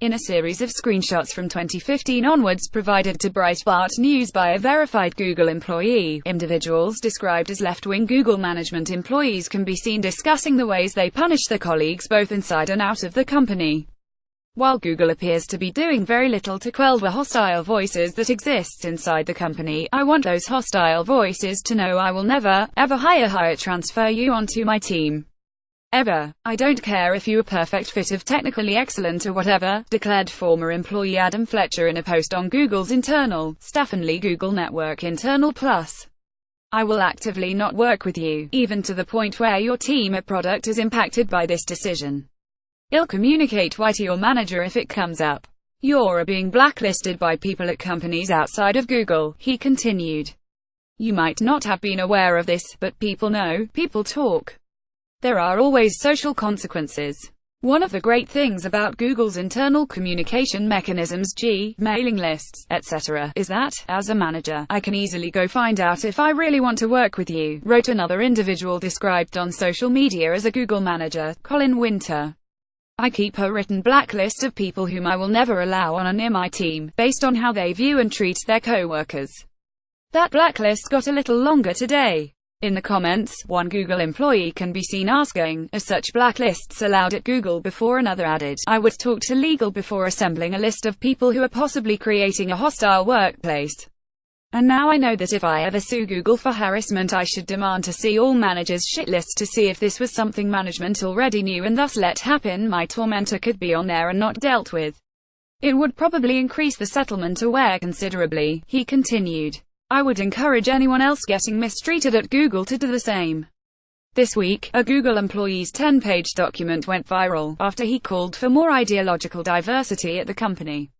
In a series of screenshots from 2015 onwards provided to Breitbart News by a verified Google employee, individuals described as left-wing Google management employees can be seen discussing the ways they punish their colleagues both inside and out of the company. While Google appears to be doing very little to quell the hostile voices that exist inside the company, I want those hostile voices to know I will never, ever hire transfer you onto my team. Ever. I don't care if you're a perfect fit of technically excellent or whatever, declared former employee Adam Fletcher in a post on Google's internal, Staffenly Google Network Internal Plus. I will actively not work with you, even to the point where your team or product is impacted by this decision. I'll communicate why to your manager if it comes up. You're being blacklisted by people at companies outside of Google, he continued. You might not have been aware of this, but people know, people talk. There are always social consequences. One of the great things about Google's internal communication mechanisms, mailing lists, etc., is that, as a manager, I can easily go find out if I really want to work with you, wrote another individual described on social media as a Google manager, Colin Winter. I keep a written blacklist of people whom I will never allow on or near my team, based on how they view and treat their co-workers. That blacklist got a little longer today. In the comments, one Google employee can be seen asking, are such blacklists allowed at Google? Before another added, I would talk to legal before assembling a list of people who are possibly creating a hostile workplace. And now I know that if I ever sue Google for harassment I should demand to see all managers' shit lists to see if this was something management already knew and thus let happen. My tormentor could be on there and not dealt with. It would probably increase the settlement aware considerably, he continued. I would encourage anyone else getting mistreated at Google to do the same. This week, a Google employee's 10-page document went viral, after he called for more ideological diversity at the company.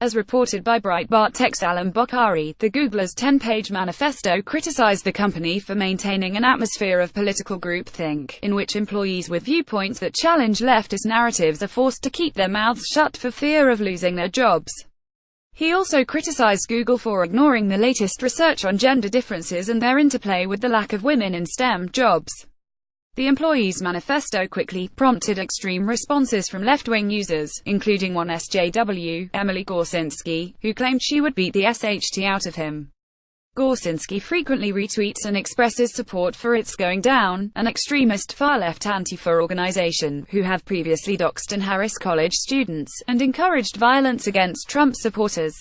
As reported by Breitbart Tech's Alam Bokhari, the Googler's 10-page manifesto criticized the company for maintaining an atmosphere of political groupthink, in which employees with viewpoints that challenge leftist narratives are forced to keep their mouths shut for fear of losing their jobs. He also criticized Google for ignoring the latest research on gender differences and their interplay with the lack of women in STEM jobs. The employee's manifesto quickly prompted extreme responses from left-wing users, including one SJW, Emily Gorsinski, who claimed she would beat the SHT out of him. Gorsinski frequently retweets and expresses support for It's Going Down, an extremist far-left Antifa organization, who have previously doxed and harassed college students, and encouraged violence against Trump supporters.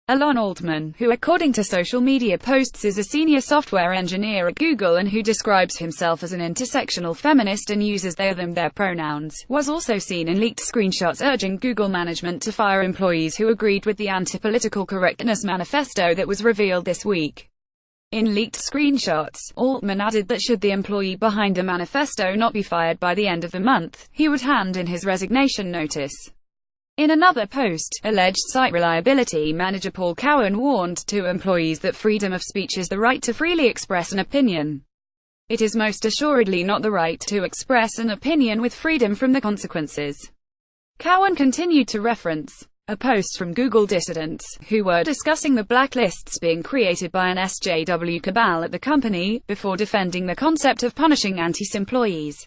Alon Altman, who according to social media posts is a senior software engineer at Google and who describes himself as an intersectional feminist and uses they/them/their pronouns, was also seen in leaked screenshots urging Google management to fire employees who agreed with the anti-political correctness manifesto that was revealed this week. In leaked screenshots, Altman added that should the employee behind the manifesto not be fired by the end of the month, he would hand in his resignation notice. In another post, alleged site reliability manager Paul Cowan warned to employees that freedom of speech is the right to freely express an opinion. It is most assuredly not the right to express an opinion with freedom from the consequences. Cowan continued to reference a post from Google dissidents, who were discussing the blacklists being created by an SJW cabal at the company, before defending the concept of punishing anti-employees.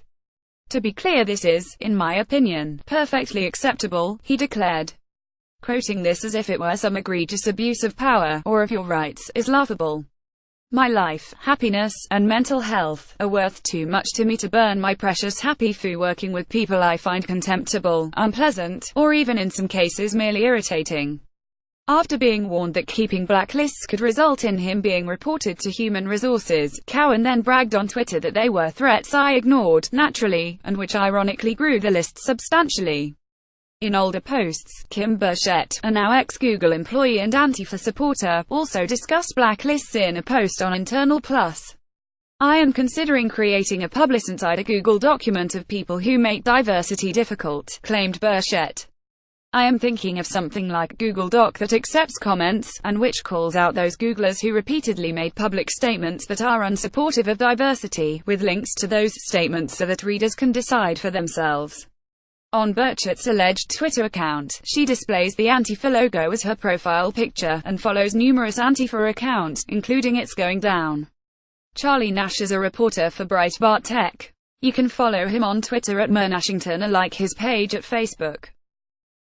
To be clear, this is, in my opinion, perfectly acceptable, he declared. Quoting this as if it were some egregious abuse of power, or of your rights, is laughable. My life, happiness, and mental health are worth too much to me to burn my precious happy foo working with people I find contemptible, unpleasant, or even in some cases merely irritating. After being warned that keeping blacklists could result in him being reported to Human Resources, Cowan then bragged on Twitter that they were threats I ignored, naturally, and which ironically grew the list substantially. In older posts, Kim Burchett, a now ex-Google employee and Antifa supporter, also discussed blacklists in a post on Internal Plus. I am considering creating a Publish Inside a Google document of people who make diversity difficult, claimed Burchett. I am thinking of something like Google Doc that accepts comments, and which calls out those Googlers who repeatedly made public statements that are unsupportive of diversity, with links to those statements so that readers can decide for themselves. On Burchett's alleged Twitter account, she displays the Antifa logo as her profile picture, and follows numerous Antifa accounts, including It's Going Down. Charlie Nash is a reporter for Breitbart Tech. You can follow him on Twitter at @MerNashington or like his page at Facebook.